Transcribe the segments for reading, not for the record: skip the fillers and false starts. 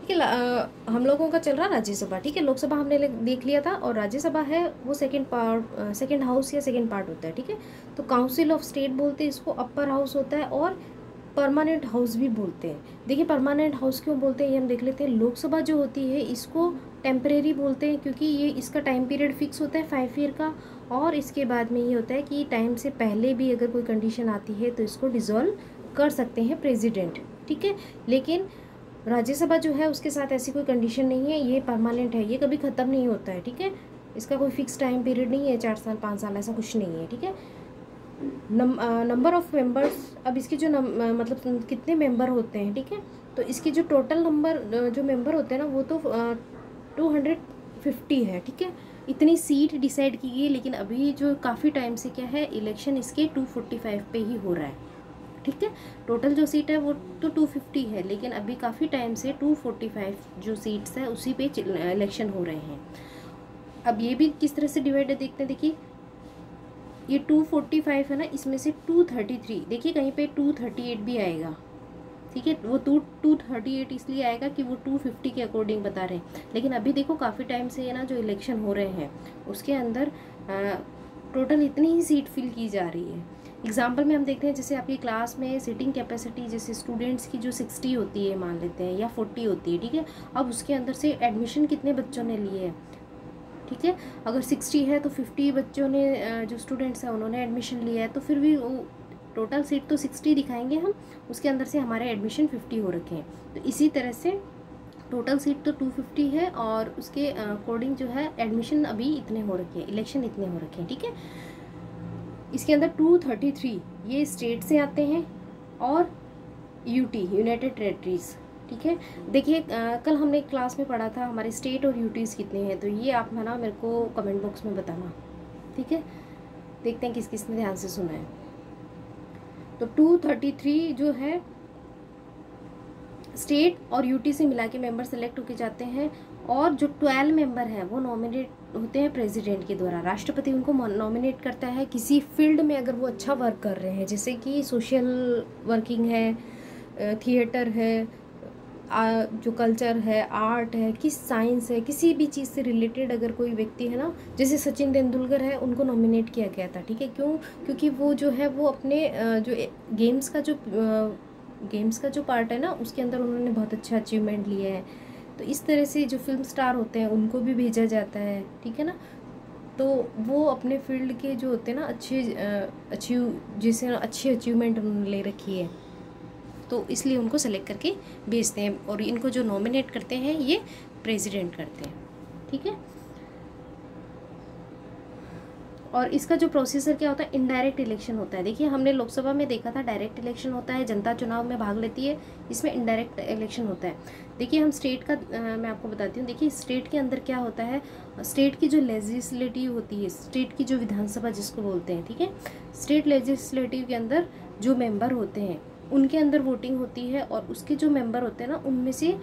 ठीक है। हम लोगों का चल रहा राज्यसभा, ठीक है। लोकसभा हमने देख लिया था, और राज्यसभा है वो सेकंड पार्ट, सेकंड हाउस या सेकंड पार्ट होता है, ठीक है। तो काउंसिल ऑफ स्टेट बोलते हैं इसको, अपर हाउस होता है, और परमानेंट हाउस भी बोलते हैं। देखिए परमानेंट हाउस क्यों बोलते हैं ये हम देख लेते हैं। लोकसभा जो होती है इसको टेम्परेरी बोलते हैं, क्योंकि ये इसका टाइम पीरियड फिक्स होता है 5 ईयर का, और इसके बाद में ये होता है कि टाइम से पहले भी अगर कोई कंडीशन आती है तो इसको डिसॉल्व कर सकते हैं प्रेसिडेंट, ठीक है। लेकिन राज्यसभा जो है उसके साथ ऐसी कोई कंडीशन नहीं है, ये परमानेंट है, ये कभी ख़त्म नहीं होता है, ठीक है। इसका कोई फिक्स टाइम पीरियड नहीं है, 4 साल 5 साल ऐसा कुछ नहीं है, ठीक है। नंबर ऑफ़ मेंबर्स, अब इसके जो मतलब कितने मेंबर होते हैं, ठीक है। तो इसके जो टोटल नंबर जो मेंबर होते हैं ना वो तो 250 है, ठीक है। इतनी सीट डिसाइड की गई, लेकिन अभी जो काफ़ी टाइम से क्या है, इलेक्शन इसके 245 पे ही हो रहा है, ठीक है। टोटल जो सीट है वो तो 250 है, लेकिन अभी काफ़ी टाइम से 245 जो सीट्स है उसी पे इलेक्शन हो रहे हैं। अब ये भी किस तरह से डिवाइड है देखते हैं। देखिए ये 245 है ना, इसमें से 233, देखिए कहीं पे 238 भी आएगा, ठीक है। वो 238 इसलिए आएगा कि वो 250 के अकॉर्डिंग बता रहे हैं, लेकिन अभी देखो काफ़ी टाइम से है ना जो इलेक्शन हो रहे हैं उसके अंदर टोटल इतनी ही सीट फिल की जा रही है। एग्जाम्पल में हम देखते हैं, जैसे आपकी क्लास में सीटिंग कैपेसिटी जैसे स्टूडेंट्स की जो 60 होती है मान लेते हैं, या 40 होती है, ठीक है। अब उसके अंदर से एडमिशन कितने बच्चों ने लिए है, ठीक है। अगर 60 है तो 50 बच्चों ने जो स्टूडेंट्स हैं उन्होंने एडमिशन लिया है, तो फिर भी टोटल सीट तो 60 दिखाएंगे हम, उसके अंदर से हमारे एडमिशन 50 हो रखे हैं। तो इसी तरह से टोटल सीट तो 250 है, और उसके अकॉर्डिंग जो है एडमिशन अभी इतने हो रखे हैं, इलेक्शन इतने हो रखे हैं, ठीक है। इसके अंदर 233 ये स्टेट से आते हैं, और यूटी यूनाइटेड टेरेटरीज, ठीक है। देखिए कल हमने क्लास में पढ़ा था हमारे स्टेट और यूटीज़ कितने हैं, तो ये आप है ना मेरे को कमेंट बॉक्स में बताना, ठीक है। देखते हैं किस किस ने ध्यान से सुना है। तो 233 जो है स्टेट और यूटी से मिला के मेंबर सेलेक्ट होके जाते हैं, और जो 12 मेंबर हैं वो नॉमिनेट होते हैं प्रेसिडेंट के द्वारा। राष्ट्रपति उनको नॉमिनेट करता है किसी फील्ड में अगर वो अच्छा वर्क कर रहे हैं, जैसे कि सोशल वर्किंग है, थिएटर है, जो कल्चर है, आर्ट है, किस साइंस है, किसी भी चीज़ से रिलेटेड अगर कोई व्यक्ति है ना, जैसे सचिन तेंदुलकर है उनको नॉमिनेट किया गया था, ठीक है। क्यों? क्योंकि वो जो है वो अपने जो गेम्स का जो पार्ट है ना उसके अंदर उन्होंने बहुत अच्छा अचीवमेंट लिया है। तो इस तरह से जो फिल्म स्टार होते हैं उनको भी भेजा जाता है, ठीक है ना। तो वो अपने फील्ड के जो होते हैं ना जैसे अच्छी अचीवमेंट उन्होंने ले रखी है, तो इसलिए उनको सेलेक्ट करके भेजते हैं, और इनको जो नॉमिनेट करते हैं ये प्रेसिडेंट करते हैं, ठीक है। और इसका जो प्रोसीजर क्या होता है, इनडायरेक्ट इलेक्शन होता है। देखिए हमने लोकसभा में देखा था डायरेक्ट इलेक्शन होता है, जनता चुनाव में भाग लेती है, इसमें इनडायरेक्ट इलेक्शन होता है। देखिए हम स्टेट का मैं आपको बताती हूँ। देखिए स्टेट के अंदर क्या होता है, स्टेट की जो लेजिस्लेटिव होती है, स्टेट की जो विधानसभा जिसको बोलते हैं, ठीक है। स्टेट लेजिस्लेटिव के अंदर जो मेंबर होते हैं उनके अंदर वोटिंग होती है, और उसके जो मेंबर होते हैं ना उनमें से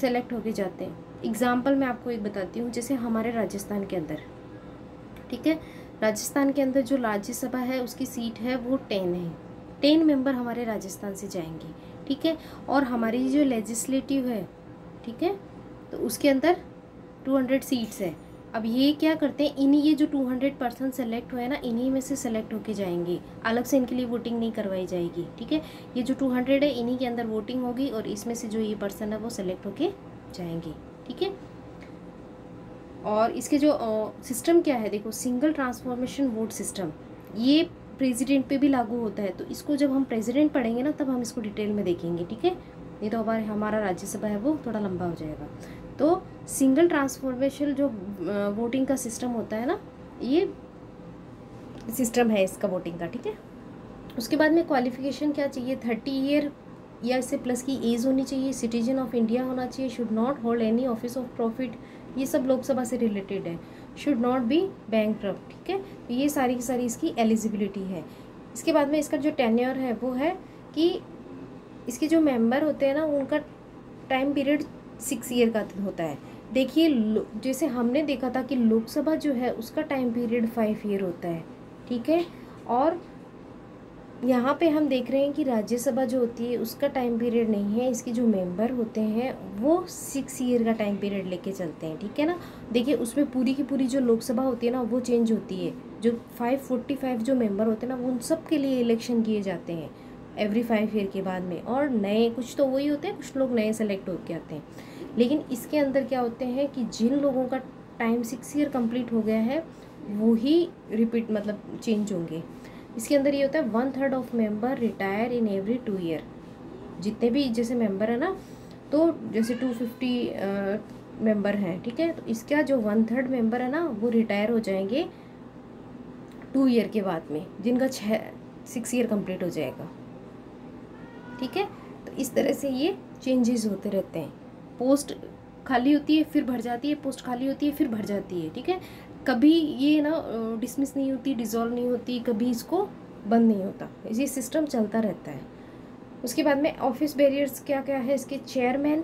सेलेक्ट होके जाते हैं। एग्जाम्पल मैं आपको एक बताती हूँ, जैसे हमारे राजस्थान के अंदर, ठीक है, राजस्थान के अंदर जो राज्यसभा है उसकी सीट है वो 10 है, 10 मेंबर हमारे राजस्थान से जाएंगे, ठीक है। और हमारी जो लेजिस्लेटिव है, ठीक है, तो उसके अंदर 200 सीट्स है। अब ये क्या करते हैं, इन्हीं ये जो 200% सेलेक्ट हुए हैं ना, इन्हीं में से सेलेक्ट होके जाएंगे, अलग से इनके लिए वोटिंग नहीं करवाई जाएगी, ठीक है। ये जो 200 है इन्हीं के अंदर वोटिंग होगी, और इसमें से जो ये पर्सन है वो सेलेक्ट होके जाएंगे, ठीक है। और इसके जो सिस्टम क्या है, देखो सिंगल ट्रांसफॉर्मेशन वोट सिस्टम, ये प्रेसिडेंट पे भी लागू होता है। तो इसको जब हम प्रेसिडेंट पढ़ेंगे ना तब हम इसको डिटेल में देखेंगे, ठीक है। नहीं तो हमारा राज्यसभा है वो थोड़ा लंबा हो जाएगा। तो सिंगल ट्रांसफॉर्मेशन जो वोटिंग का सिस्टम होता है ना, ये सिस्टम है इसका वोटिंग का, ठीक है। उसके बाद में क्वालिफिकेशन क्या चाहिए, 30 ईयर या इससे प्लस की एज होनी चाहिए, सिटीजन ऑफ इंडिया होना चाहिए, should not hold any office of profit, ये सब लोकसभा से रिलेटेड है, शुड नॉट बी बैंकक्रप्ट, ठीक है। ये सारी की सारी इसकी एलिजिबिलिटी है। इसके बाद में इसका जो टेन्योर है वो है कि इसके जो मेंबर होते हैं ना उनका टाइम पीरियड 6 ईयर का होता है। देखिए जैसे हमने देखा था कि लोकसभा जो है उसका टाइम पीरियड 5 ईयर होता है, ठीक है। और यहाँ पे हम देख रहे हैं कि राज्यसभा जो होती है उसका टाइम पीरियड नहीं है, इसके जो मेंबर होते हैं वो 6 ईयर का टाइम पीरियड लेके चलते हैं, ठीक है ना। देखिए उसमें पूरी की पूरी जो लोकसभा होती है ना वो चेंज होती है, जो 545 जो मेंबर होते हैं ना वो उन सब के लिए इलेक्शन किए जाते हैं एवरी 5 ईयर के बाद में, और नए कुछ तो वही होते हैं, कुछ लोग नए सेलेक्ट होके आते हैं। लेकिन इसके अंदर क्या होते हैं कि जिन लोगों का टाइम 6 ईयर कंप्लीट हो गया है वो ही रिपीट मतलब चेंज होंगे। इसके अंदर ये होता है 1/3 of member retire in every 2 year. जितने भी जैसे मेंबर है ना, तो जैसे 250 मेंबर हैं, ठीक है, तो इसका जो 1/3 मेंबर है ना वो रिटायर हो जाएंगे 2 ईयर के बाद में, जिनका 6 ईयर कंप्लीट हो जाएगा, ठीक है। तो इस तरह से ये चेंजेस होते रहते हैं। पोस्ट खाली होती है फिर भर जाती है, पोस्ट खाली होती है फिर भर जाती है, ठीक है। कभी ये ना डिसमिस नहीं होती, डिसॉल्व नहीं होती, कभी इसको बंद नहीं होता, ये सिस्टम चलता रहता है। उसके बाद में ऑफिस बैरियर्स क्या क्या है इसके, चेयरमैन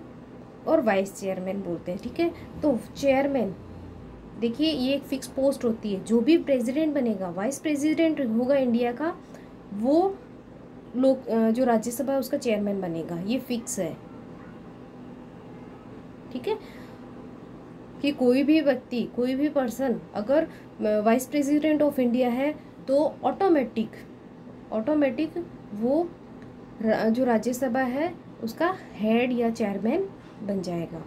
और वाइस चेयरमैन बोलते हैं, ठीक है। तो चेयरमैन देखिए ये एक फिक्स पोस्ट होती है, जो भी प्रेसिडेंट बनेगा, वाइस प्रेसिडेंट होगा इंडिया का, वो लोग जो राज्यसभा है उसका चेयरमैन बनेगा, ये फिक्स है, ठीक है। कि कोई भी व्यक्ति, कोई भी पर्सन अगर वाइस प्रेसिडेंट ऑफ इंडिया है तो ऑटोमेटिक वो जो राज्यसभा है उसका हेड या चेयरमैन बन जाएगा।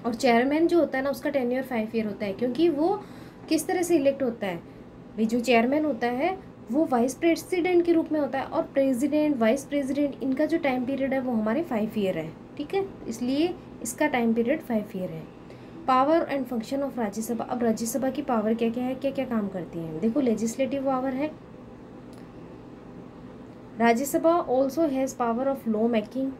और चेयरमैन जो होता है ना उसका टेन्योर 5 ईयर होता है, क्योंकि वो किस तरह से इलेक्ट होता है भाई, जो चेयरमैन होता है वो वाइस प्रेसिडेंट के रूप में होता है, और प्रेसिडेंट वाइस प्रेसिडेंट इनका जो टाइम पीरियड है वो हमारे 5 ईयर है, ठीक है। इसलिए इसका टाइम पीरियड 5 ईयर है। Power and function of Rajya Sabha, अब राज्यसभा की पावर क्या क्या है, क्या क्या काम करती है, देखो लेजिस्लेटिव पावर है, Rajya Sabha also has power of law making,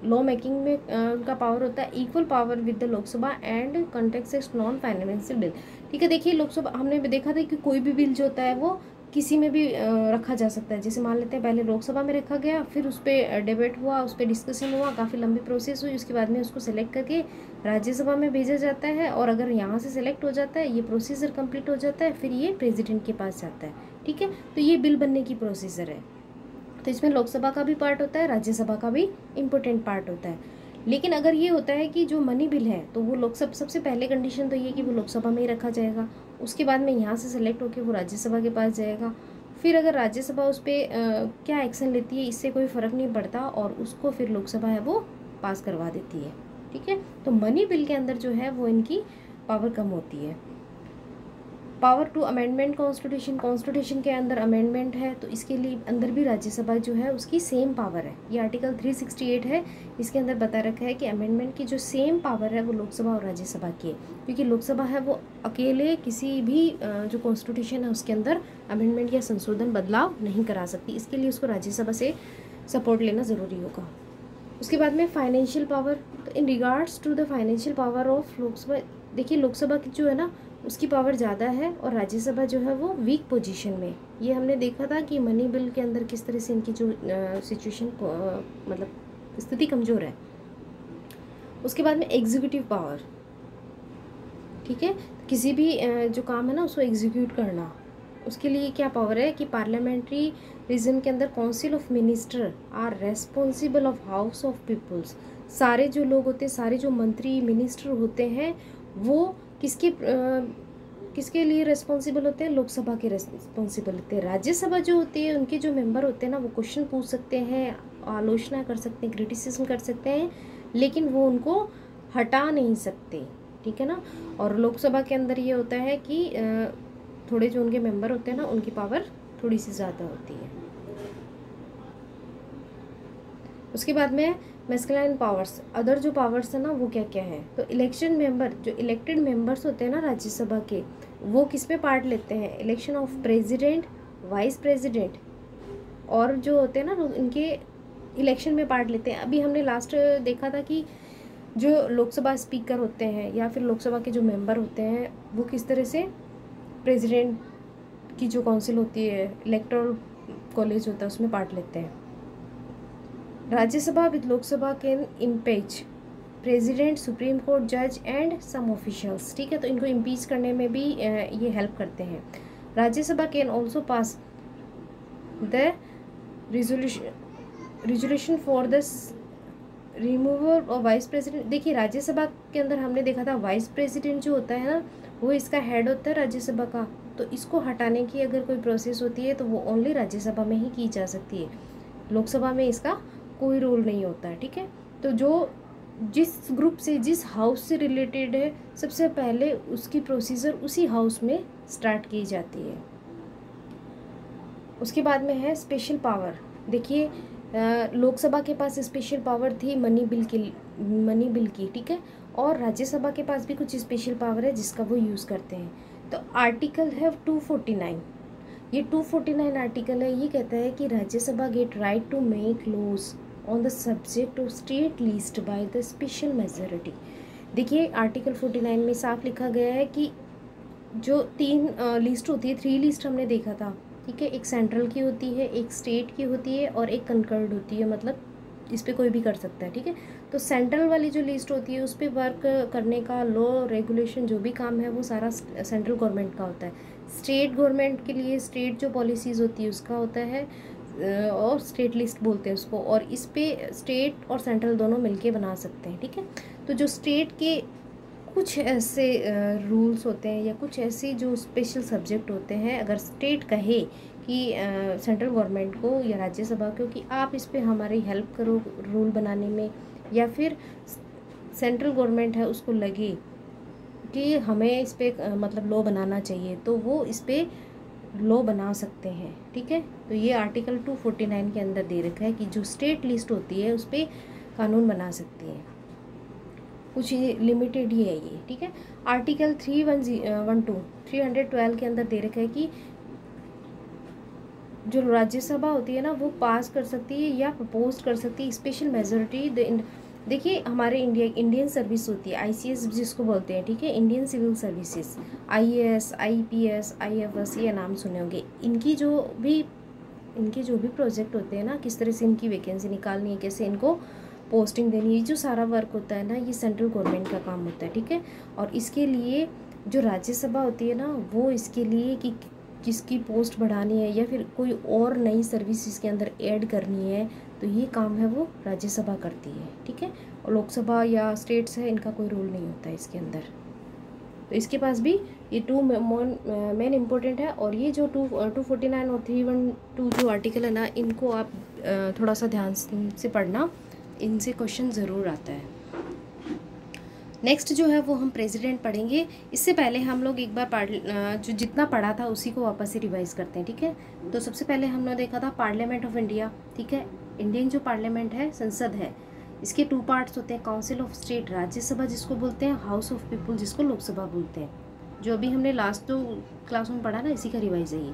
law making में उनका पावर होता है equal power with the Lok Sabha and context non financial bill, ठीक है। देखिए लोकसभा हमने देखा था कि कोई भी बिल जो होता है वो किसी में भी रखा जा सकता है, जैसे मान लेते हैं पहले लोकसभा में रखा गया, फिर उस पर डिबेट हुआ, उस पर डिस्कशन हुआ, काफ़ी लंबी प्रोसेस हुई, उसके बाद में उसको सेलेक्ट करके राज्यसभा में भेजा जाता है, और अगर यहाँ से सेलेक्ट हो जाता है, ये प्रोसीजर कंप्लीट हो जाता है, फिर ये प्रेसिडेंट के पास जाता है, ठीक है। तो ये बिल बनने की प्रोसीजर है। तो इसमें लोकसभा का भी पार्ट होता है, राज्यसभा का भी इम्पोर्टेंट पार्ट होता है। लेकिन अगर ये होता है कि जो मनी बिल है तो वो लोकसभा, सबसे पहले कंडीशन तो ये कि वो लोकसभा में ही रखा जाएगा, उसके बाद में यहाँ से सेलेक्ट होकर वो राज्यसभा के पास जाएगा, फिर अगर राज्यसभा उस पर क्या एक्शन लेती है इससे कोई फ़र्क नहीं पड़ता, और उसको फिर लोकसभा है वो पास करवा देती है, ठीक है। तो मनी बिल के अंदर जो है वो इनकी पावर कम होती है। पावर टू अमेंडमेंट कॉन्स्टिट्यूशन के अंदर अमेंडमेंट है, तो इसके लिए अंदर भी राज्यसभा जो है उसकी सेम पावर है, ये आर्टिकल 368 है, इसके अंदर बता रखा है कि अमेंडमेंट की जो सेम पावर है वो लोकसभा और राज्यसभा की है, क्योंकि लोकसभा है वो अकेले किसी भी जो कॉन्स्टिट्यूशन है उसके अंदर अमेंडमेंट या संशोधन बदलाव नहीं करा सकती, इसके लिए उसको राज्यसभा से सपोर्ट लेना ज़रूरी होगा। उसके बाद में फाइनेंशियल पावर, तो in regards to the financial power of Lok Sabha, देखिए लोकसभा की जो है ना उसकी पावर ज़्यादा है, और राज्यसभा जो है वो वीक पोजीशन में, ये हमने देखा था कि मनी बिल के अंदर किस तरह से इनकी जो सिचुएशन मतलब स्थिति कमज़ोर है। उसके बाद में एग्जीक्यूटिव पावर, ठीक है, किसी भी जो काम है ना उसको एग्जीक्यूट करना, उसके लिए क्या पावर है कि पार्लियामेंट्री रीजन के अंदर council of minister are responsible of house of peoples, सारे जो लोग होते हैं, सारे जो मंत्री मिनिस्टर होते हैं वो किसके लिए रेस्पॉन्सिबल होते हैं, लोकसभा के रेस्पॉन्सिबल होते हैं। राज्यसभा जो होती है उनके जो मेंबर होते हैं ना वो क्वेश्चन पूछ सकते हैं, आलोचना कर सकते हैं, क्रिटिसिज्म कर सकते हैं, लेकिन वो उनको हटा नहीं सकते, ठीक है ना। और लोकसभा के अंदर ये होता है कि थोड़े जो उनके मेंबर होते हैं ना उनकी पावर थोड़ी सी ज़्यादा होती है। उसके बाद में मैस्कुलाइन पावर्स, अदर जो पावर्स है ना वो क्या क्या है, तो इलेक्शन मेंबर, जो इलेक्टेड मेंबर्स होते हैं ना राज्यसभा के, वो किस में पार्ट लेते हैं, election of president, vice president, और जो होते हैं ना इनके इलेक्शन में पार्ट लेते हैं। अभी हमने लास्ट देखा था कि जो लोकसभा स्पीकर होते हैं या फिर लोकसभा के जो मेंबर होते हैं वो किस तरह से प्रेसिडेंट की जो काउंसिल होती है, इलेक्टोरल कॉलेज होता है, उसमें पार्ट लेते हैं। Rajya Sabha with Lok Sabha can impeach president, supreme court जज एंड सम ऑफिशियल्स, ठीक है, तो इनको इम्पीच करने में भी ये हेल्प करते हैं। Rajya Sabha can also pass the resolution for the removal of vice president. देखिए राज्यसभा के अंदर हमने देखा था वाइस प्रेसिडेंट जो होता है ना वो इसका हेड होता है राज्यसभा का, तो इसको हटाने की अगर कोई प्रोसेस होती है तो वो ओनली राज्यसभा में ही की जा सकती है, लोकसभा में इसका कोई रोल नहीं होता है। ठीक है, तो जो जिस ग्रुप से जिस हाउस से रिलेटेड है सबसे पहले उसकी प्रोसीजर उसी हाउस में स्टार्ट की जाती है। उसके बाद में है स्पेशल पावर। देखिए लोकसभा के पास स्पेशल पावर थी मनी बिल की, ठीक है, और राज्यसभा के पास भी कुछ स्पेशल पावर है जिसका वो यूज़ करते हैं। तो आर्टिकल है 249, ये 249 आर्टिकल है, ये कहता है कि Rajya Sabha get right to make laws on the subject of state list by the special majority. देखिए आर्टिकल 49 में साफ लिखा गया है कि जो 3 लिस्ट होती है, 3 लिस्ट हमने देखा था, ठीक है, एक सेंट्रल की होती है, एक स्टेट की होती है और एक कंकर्ड होती है, मतलब इस पर कोई भी कर सकता है। ठीक है, तो सेंट्रल वाली जो लिस्ट होती है उस पर वर्क करने का लॉ रेगुलेशन जो भी काम है वो सारा सेंट्रल गवर्नमेंट का होता है। स्टेट गवर्नमेंट के लिए स्टेट जो पॉलिसीज़ होती है उसका होता है, और स्टेट लिस्ट बोलते हैं उसको, और इस पे स्टेट और सेंट्रल दोनों मिलके बना सकते हैं। ठीक है, तो जो स्टेट के कुछ ऐसे रूल्स होते हैं या कुछ ऐसे जो स्पेशल सब्जेक्ट होते हैं, अगर स्टेट कहे कि सेंट्रल गवर्नमेंट को या राज्यसभा को कि आप इस पे हमारी हेल्प करो रूल बनाने में, या फिर सेंट्रल गवर्नमेंट है उसको लगे कि हमें इस पे मतलब लॉ बनाना चाहिए, तो वो इस पे लॉ बना सकते हैं। ठीक है, तो ये आर्टिकल 249 के अंदर दे रखा है कि जो स्टेट लिस्ट होती है उस पर कानून बना सकती है, कुछ लिमिटेड ही है ये। ठीक है, आर्टिकल 312 के अंदर दे रखा है कि जो राज्यसभा होती है ना वो पास कर सकती है या प्रपोज कर सकती है स्पेशल मेजॉरिटी। देखिए हमारे इंडियन सर्विस होती है ICS जिसको बोलते हैं, ठीक है, Indian civil services, IAS, IPS, IFS, ये नाम सुने होंगे। इनके जो भी प्रोजेक्ट होते हैं ना, किस तरह से इनकी वैकेंसी निकालनी है, कैसे इनको पोस्टिंग देनी है, जो सारा वर्क होता है ना ये सेंट्रल गवर्नमेंट का काम होता है। ठीक है, और इसके लिए जो राज्यसभा होती है ना वो इसके लिए कि किसकी पोस्ट बढ़ानी है या फिर कोई और नई सर्विस इसके अंदर ऐड करनी है, तो ये काम है वो राज्यसभा करती है। ठीक है, और लोकसभा या स्टेट्स है इनका कोई रोल नहीं होता है इसके अंदर। तो इसके पास भी ये 2 मेन इम्पोर्टेंट है, और ये जो 249 और 312 जो आर्टिकल है ना इनको आप थोड़ा सा ध्यान से पढ़ना, इनसे क्वेश्चन ज़रूर आता है। नेक्स्ट जो है वो हम प्रेसिडेंट पढ़ेंगे। इससे पहले हम लोग एक बार जो जितना पढ़ा था उसी को वापस से रिवाइज करते हैं। ठीक है, तो सबसे पहले हमने देखा था पार्लियामेंट ऑफ इंडिया। ठीक है, इंडियन जो पार्लियामेंट है, संसद है, इसके 2 पार्ट्स होते हैं, काउंसिल ऑफ स्टेट राज्यसभा जिसको बोलते हैं, हाउस ऑफ पीपल जिसको लोकसभा बोलते हैं। जो अभी हमने लास्ट 2 क्लास में पढ़ा ना इसी का रिवाइज है ये।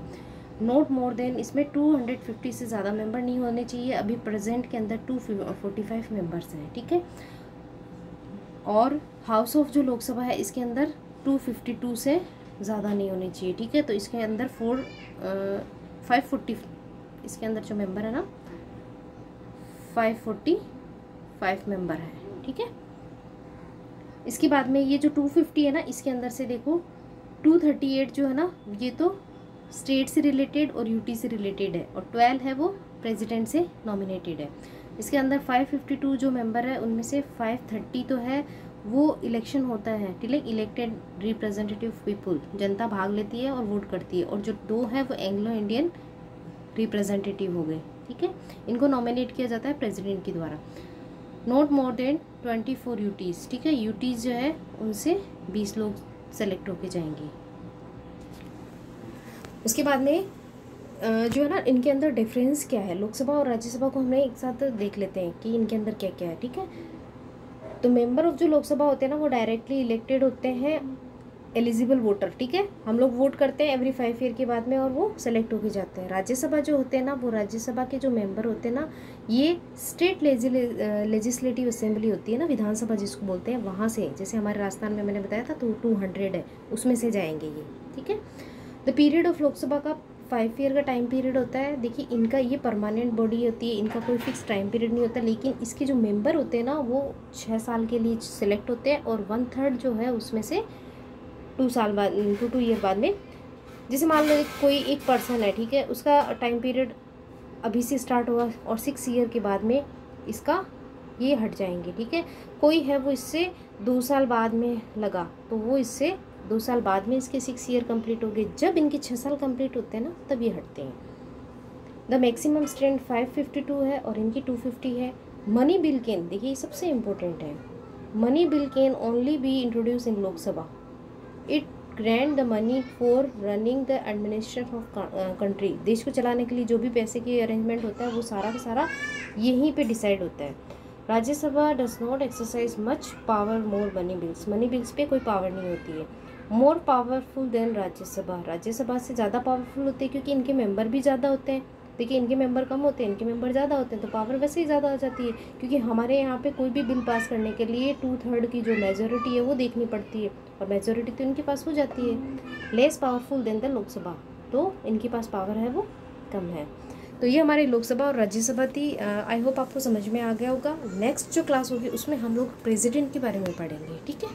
नोट मोर देन, इसमें 250 से ज़्यादा मेंबर नहीं होने चाहिए। अभी प्रेजेंट के अंदर 245 मेंबर्स हैं। ठीक है, और हाउस ऑफ जो लोकसभा है इसके अंदर 252 से ज़्यादा नहीं होने चाहिए। ठीक है, तो इसके अंदर 540 इसके अंदर जो मेंबर है ना 545 मेंबर है। ठीक है, इसके बाद में ये जो 250 है ना इसके अंदर से देखो 238 जो है ना ये तो स्टेट से रिलेटेड और यूटी से रिलेटेड है, और 12 है वो प्रेसिडेंट से नॉमिनेटेड है। इसके अंदर 552 जो मेंबर है उनमें से 530 तो है वो इलेक्शन होता है, ठीक है, इलेक्टेड रिप्रेजेंटेटिव पीपल, जनता भाग लेती है और वोट करती है, और जो 2 है वो एंग्लो इंडियन रिप्रेजेंटेटिव हो गए। ठीक है, इनको नॉमिनेट किया जाता है प्रेसिडेंट के द्वारा। Not more than 24 UTs. ठीक है, यूटीज़ जो है उनसे 20 लोग सेलेक्ट होके जाएंगे। उसके बाद में जो है ना इनके अंदर डिफरेंस क्या है, लोकसभा और राज्यसभा को हमने एक साथ देख लेते हैं कि इनके अंदर क्या क्या है। ठीक है, तो मेंबर ऑफ जो लोकसभा होते हैं ना वो डायरेक्टली इलेक्टेड होते हैं, एलिजिबल वोटर। ठीक है, हम लोग वोट करते हैं एवरी 5 ईयर के बाद में और वो सेलेक्ट होके जाते हैं। राज्यसभा जो होते हैं ना वो राज्यसभा के जो मेंबर होते हैं ना ये स्टेट लेजिस्लेटिव असेंबली होती है ना, विधानसभा जिसको बोलते हैं, वहाँ से, जैसे हमारे राजस्थान में मैंने बताया था तो 200 है, उसमें से जाएंगे ये। ठीक है, द पीरियड ऑफ लोकसभा का 5 ईयर का टाइम पीरियड होता है। देखिए इनका ये परमानेंट बॉडी होती है, इनका कोई फिक्स टाइम पीरियड नहीं होता, लेकिन इसके जो मेंबर होते हैं ना वो 6 साल के लिए सिलेक्ट होते हैं, और 1/3 जो है उसमें से 2 साल बाद 2 ईयर बाद में, जैसे मान लो कोई एक पर्सन है, ठीक है, उसका टाइम पीरियड अभी से स्टार्ट हुआ और 6 ईयर के बाद में इसका ये हट जाएंगे, ठीक है। कोई है वो इससे 2 साल बाद में लगा, तो वो इससे 2 साल बाद में इसके 6 ईयर कंप्लीट हो गए। जब इनके 6 साल कंप्लीट होते हैं ना, तब ये हटते हैं। द मैक्सिमम स्ट्रेंथ 552 है और इनकी 250 है। मनी बिल कैन, देखिए ये सबसे इम्पोर्टेंट है, money bill can only be introduce in Lok Sabha. It grant the money for running the administration of country. देश को चलाने के लिए जो भी पैसे की अरेंजमेंट होता है वो सारा का सारा यहीं पे डिसाइड होता है। Rajya Sabha does not exercise much power more money bills. Money bills पे कोई पावर नहीं होती है। More powerful than Rajya Sabha, Rajya Sabha से ज़्यादा पावरफुल होती है क्योंकि इनके मेंबर भी ज़्यादा होते हैं। देखिए इनके मेंबर कम होते हैं, इनके मेंबर ज़्यादा होते हैं, तो पावर वैसे ही ज़्यादा हो जाती है। क्योंकि हमारे यहाँ पे कोई भी बिल पास करने के लिए 2/3 की जो मेजोरिटी है वो देखनी पड़ती है, और मेजोरिटी तो इनके पास हो जाती है। Less powerful than the Lok Sabha, तो इनके पास पावर है वो कम है। तो ये हमारी लोकसभा और राज्यसभा थी। आई होप आपको समझ में आ गया होगा। नेक्स्ट जो क्लास होगी उसमें हम लोग प्रेसिडेंट के बारे में पढ़ेंगे, ठीक है।